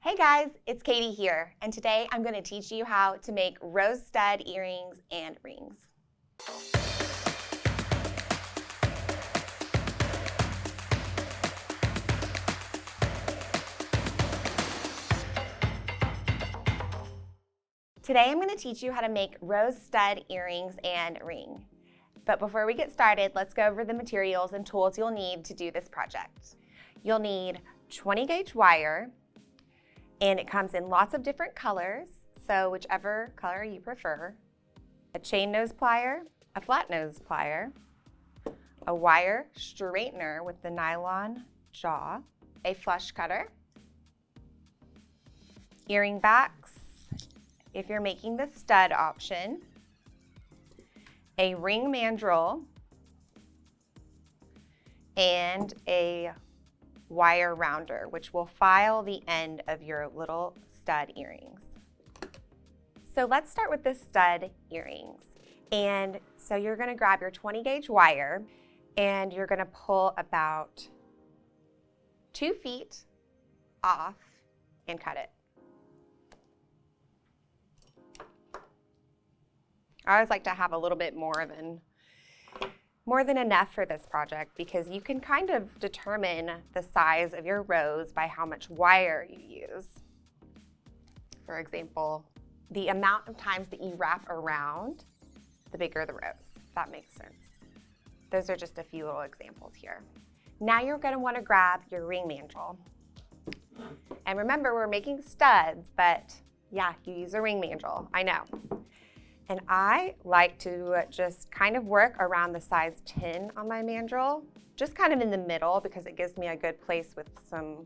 Hey guys, it's Katie here, and today I'm going to teach you how to make rose stud earrings and rings. Today I'm going to teach you how to make rose stud earrings and ring. But before we get started, let's go over the materials and tools you'll need to do this project. You'll need 20 gauge wire, and it comes in lots of different colors, so whichever color you prefer. A chain nose plier, a flat nose plier, a wire straightener with the nylon jaw, a flush cutter, earring backs, if you're making the stud option, a ring mandrel, and a wire rounder, which will file the end of your little stud earrings. So let's start with the stud earrings. And so you're going to grab your 20 gauge wire and you're going to pull about 2 feet off and cut it. I always like to have a little bit more than enough for this project because you can kind of determine the size of your rose by how much wire you use. For example, the amount of times that you wrap around, the bigger the rose, if that makes sense. Those are just a few little examples here. Now you're going to want to grab your ring mandrel. And remember, we're making studs, but yeah, you use a ring mandrel, I know. And I like to just kind of work around the size 10 on my mandrel, just kind of in the middle because it gives me a good place with some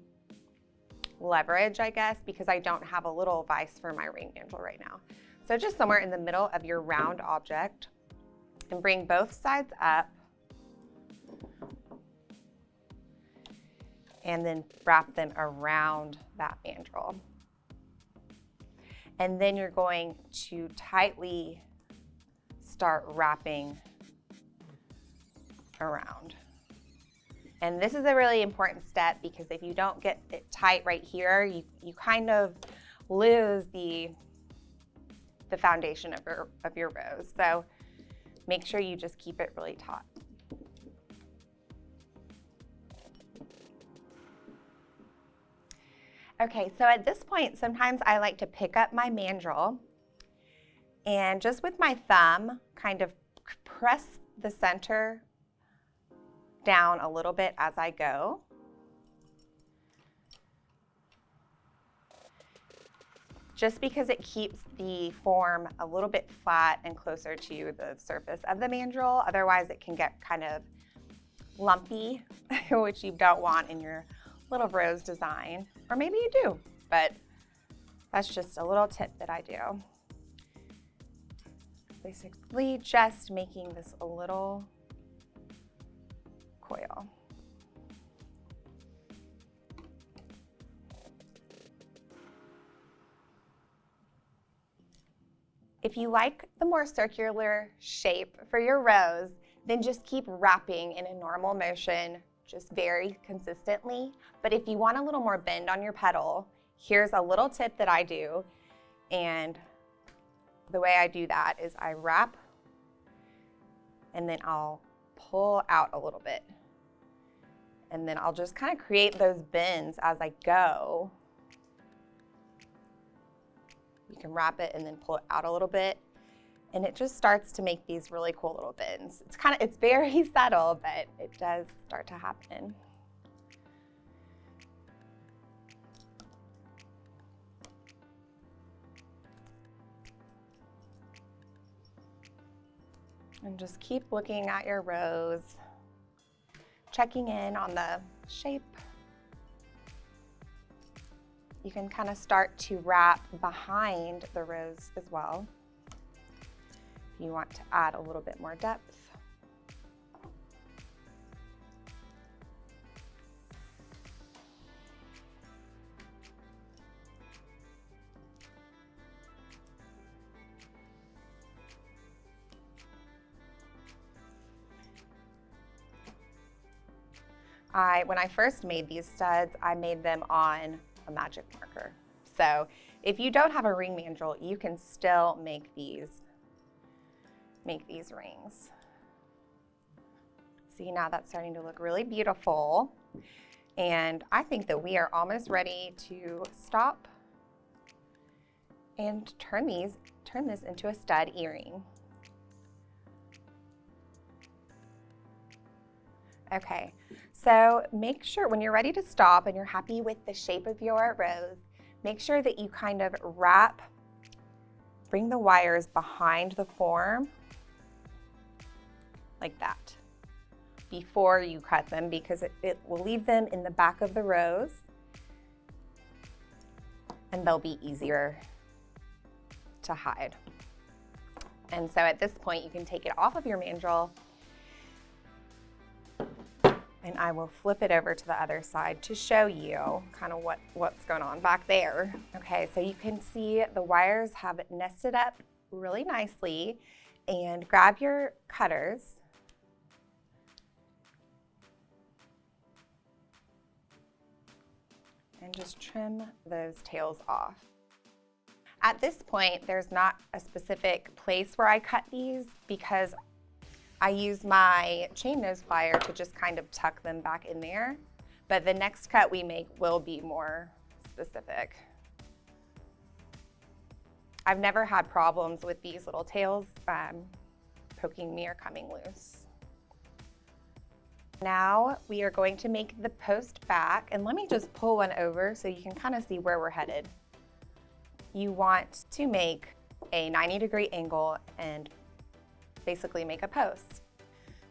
leverage, I guess, because I don't have a little vise for my ring mandrel right now. So just somewhere in the middle of your round object and bring both sides up and then wrap them around that mandrel. And then you're going to tightly start wrapping around. And this is a really important step because if you don't get it tight right here, you kind of lose the foundation of your rose. So make sure you just keep it really taut. Okay, so at this point, sometimes I like to pick up my mandrel and just with my thumb, kind of press the center down a little bit as I go. Just because it keeps the form a little bit flat and closer to the surface of the mandrel. Otherwise, it can get kind of lumpy, which you don't want in your little rose design, or maybe you do, but that's just a little tip that I do. Basically just making this a little coil. If you like the more circular shape for your rose, then just keep wrapping in a normal motion, just very consistently. But if you want a little more bend on your petal, here's a little tip that I do. And the way I do that is I wrap and then I'll pull out a little bit. And then I'll just kind of create those bends as I go. You can wrap it and then pull it out a little bit. And it just starts to make these really cool little bends. It's very subtle, but it does start to happen. And just keep looking at your rose, checking in on the shape. You can kind of start to wrap behind the rose as well. You want to add a little bit more depth. When I first made these studs, I made them on a magic marker. So if you don't have a ring mandrel, you can still make these rings. See, now that's starting to look really beautiful. And I think that we are almost ready to stop and turn this into a stud earring. Okay, so make sure when you're ready to stop and you're happy with the shape of your rose, make sure that you kind of bring the wires behind the form like that before you cut them, because it will leave them in the back of the rose and they'll be easier to hide. And so at this point you can take it off of your mandrel, and I will flip it over to the other side to show you kind of what's going on back there. Okay, so you can see the wires have nested up really nicely, and grab your cutters and just trim those tails off. At this point, there's not a specific place where I cut these because I use my chain nose plier to just kind of tuck them back in there. But the next cut we make will be more specific. I've never had problems with these little tails poking me or coming loose. Now we are going to make the post back, and let me just pull one over so you can kind of see where we're headed. You want to make a 90-degree angle and basically make a post.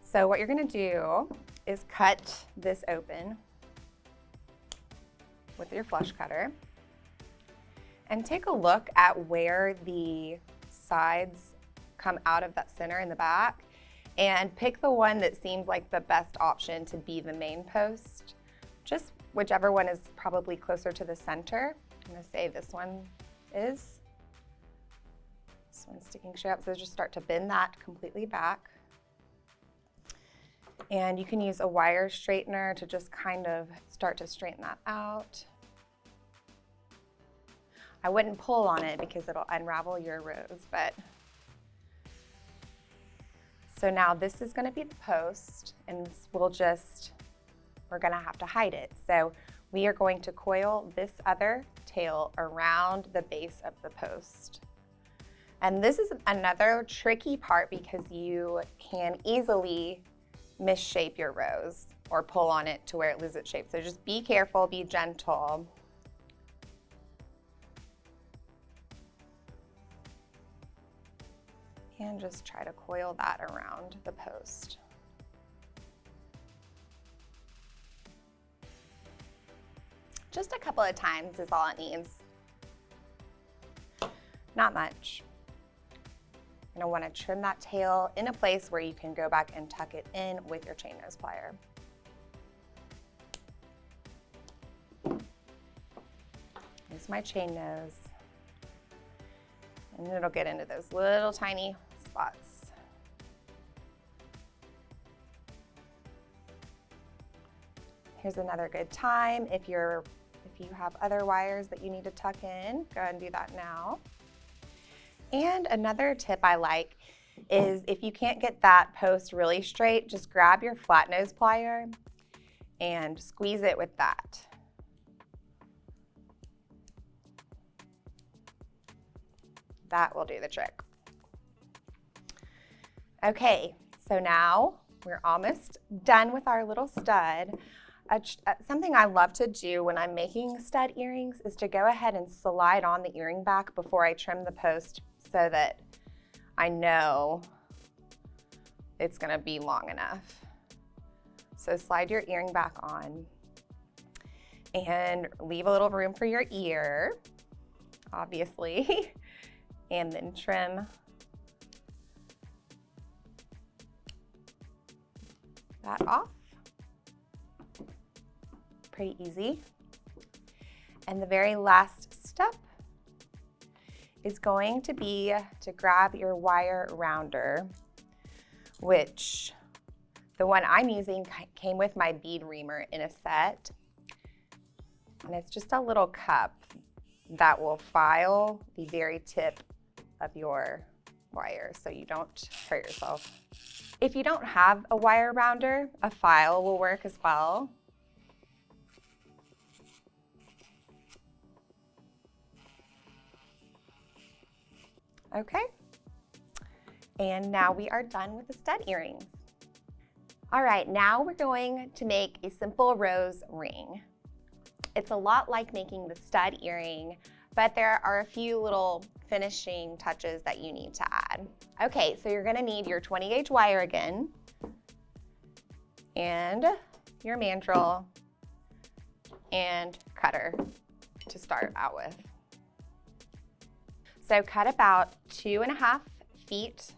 So what you're going to do is cut this open with your flush cutter and take a look at where the sides come out of that center in the back, and pick the one that seems like the best option to be the main post. Just whichever one is probably closer to the center. I'm going to say this one is. This one's sticking straight up, so just start to bend that completely back. And you can use a wire straightener to just kind of start to straighten that out. I wouldn't pull on it because it'll unravel your rose, but so now this is going to be the post, and we're going to have to hide it. So we are going to coil this other tail around the base of the post. And this is another tricky part because you can easily misshape your rose or pull on it to where it loses its shape. So just be careful, be gentle. And just try to coil that around the post. Just a couple of times is all it needs. Not much. You're gonna wanna trim that tail in a place where you can go back and tuck it in with your chain nose plier. Here's my chain nose. And it'll get into those little tiny spots. Here's another good time. If you have other wires that you need to tuck in, go ahead and do that now. And another tip I like is if you can't get that post really straight, just grab your flat nose plier and squeeze it with that. That will do the trick. Okay, so now we're almost done with our little stud. Something I love to do when I'm making stud earrings is to go ahead and slide on the earring back before I trim the post so that I know it's gonna be long enough. So slide your earring back on and leave a little room for your ear, obviously. And then trim that off. Pretty easy. And the very last step is going to be to grab your wire rounder, which the one I'm using came with my bead reamer in a set. And it's just a little cup that will file the very tip of your wire so you don't hurt yourself. If you don't have a wire rounder, a file will work as well. Okay, and now we are done with the stud earrings. All right, now we're going to make a simple rose ring. It's a lot like making the stud earring, but there are a few little finishing touches that you need to add. Okay, so you're gonna need your 20 gauge wire again, and your mandrel and cutter to start out with. So cut about 2.5 feet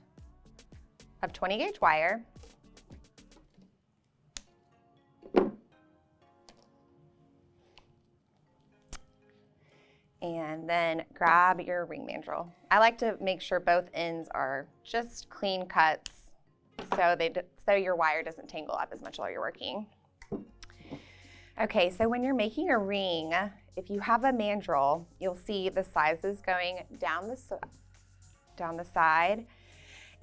of 20 gauge wire. And then grab your ring mandrel. I like to make sure both ends are just clean cuts so your wire doesn't tangle up as much while you're working. Okay, so when you're making a ring, if you have a mandrel, you'll see the sizes going down the side.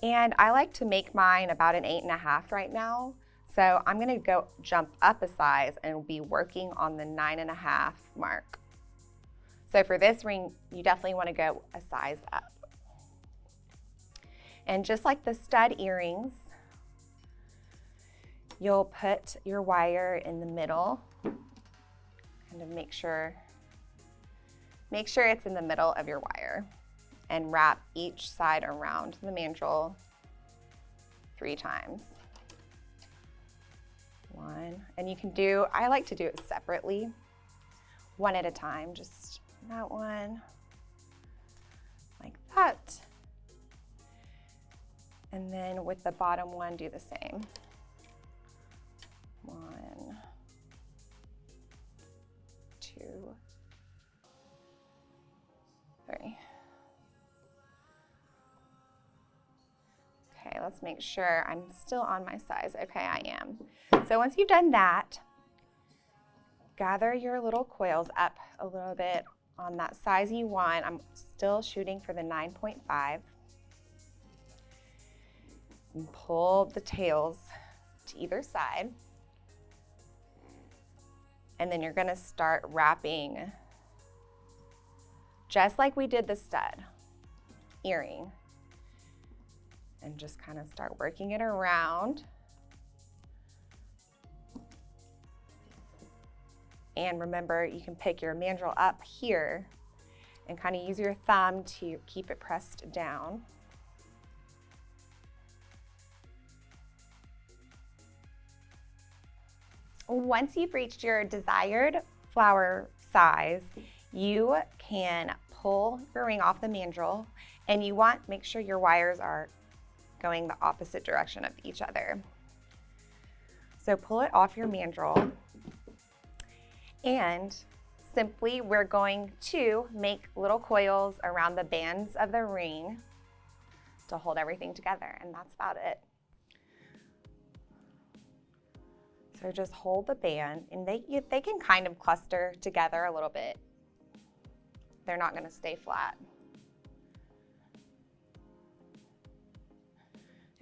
And I like to make mine about an 8.5 right now. So I'm gonna go jump up a size and be working on the 9.5 mark. So for this ring, you definitely want to go a size up. And just like the stud earrings, you'll put your wire in the middle, kind of make sure it's in the middle of your wire, and wrap each side around the mandrel 3 times. 1, and you can do, I like to do it separately, 1 at a time, just that one, like that. And then with the bottom one, do the same. 1, 2, 3. Okay, let's make sure I'm still on my size. Okay, I am. So once you've done that, gather your little coils up a little bit on that size you want. I'm still shooting for the 9.5. And pull the tails to either side. And then you're gonna start wrapping just like we did the stud earring. And just kind of start working it around. And remember, you can pick your mandrel up here and kind of use your thumb to keep it pressed down. Once you've reached your desired flower size, you can pull your ring off the mandrel, and you want to make sure your wires are going the opposite direction of each other. So pull it off your mandrel. And simply, we're going to make little coils around the bands of the ring to hold everything together, and that's about it. So just hold the band, and they can kind of cluster together a little bit. They're not going to stay flat.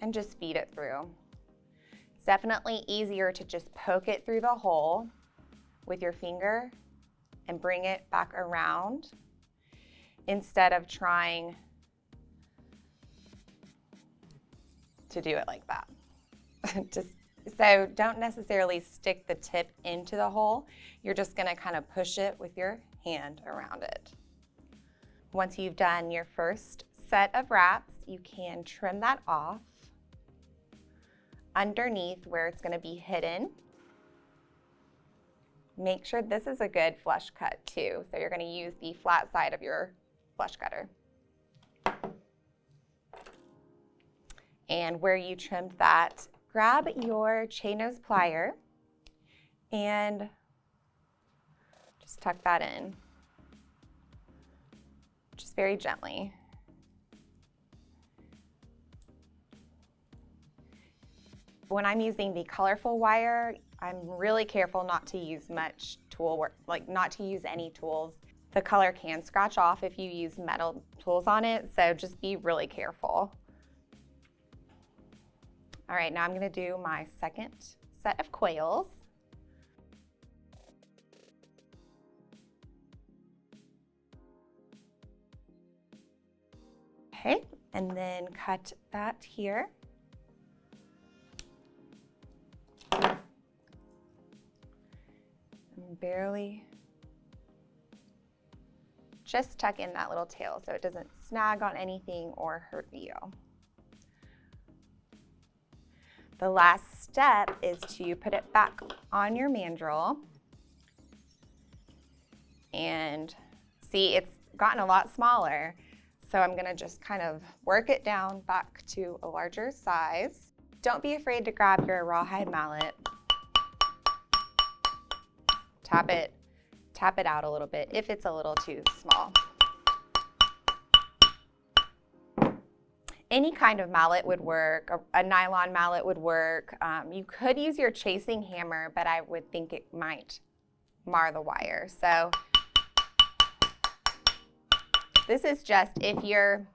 And just feed it through. It's definitely easier to just poke it through the hole with your finger and bring it back around instead of trying to do it like that. So don't necessarily stick the tip into the hole. You're just gonna kind of push it with your hand around it. Once you've done your first set of wraps, you can trim that off underneath where it's gonna be hidden. Make sure this is a good flush cut too. So you're going to use the flat side of your flush cutter. And where you trimmed that, grab your chain nose plier and just tuck that in, just very gently. When I'm using the colorful wire, I'm really careful not to use much tool work, like not to use any tools. The color can scratch off if you use metal tools on it, so just be really careful. All right, now I'm gonna do my second set of quails. Okay, and then cut that here. And barely just tuck in that little tail so it doesn't snag on anything or hurt you. The last step is to put it back on your mandrel. And see, it's gotten a lot smaller. So I'm gonna just kind of work it down back to a larger size. Don't be afraid to grab your rawhide mallet. Tap it out a little bit if it's a little too small. Any kind of mallet would work. A nylon mallet would work. You could use your chasing hammer, but I would think it might mar the wire. So this is just if your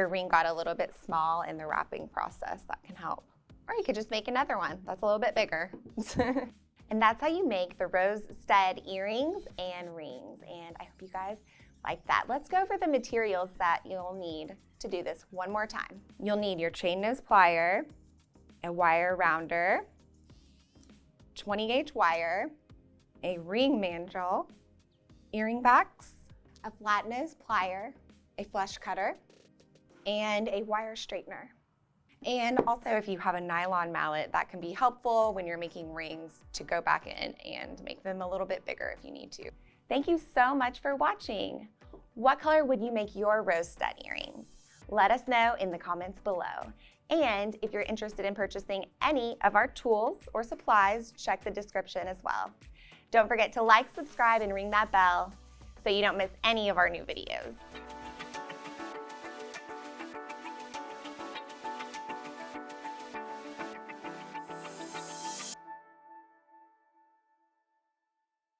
ring got a little bit small in the wrapping process, that can help. Or you could just make another one that's a little bit bigger. And that's how you make the rose stud earrings and rings. And I hope you guys like that. Let's go over the materials that you'll need to do this one more time. You'll need your chain nose plier, a wire rounder, 20 gauge wire, a ring mandrel, earring backs, a flat nose plier, a flush cutter, and a wire straightener. And also if you have a nylon mallet, that can be helpful when you're making rings to go back in and make them a little bit bigger if you need to. Thank you so much for watching. What color would you make your rose stud earrings? Let us know in the comments below. And if you're interested in purchasing any of our tools or supplies, check the description as well. Don't forget to like, subscribe, and ring that bell so you don't miss any of our new videos.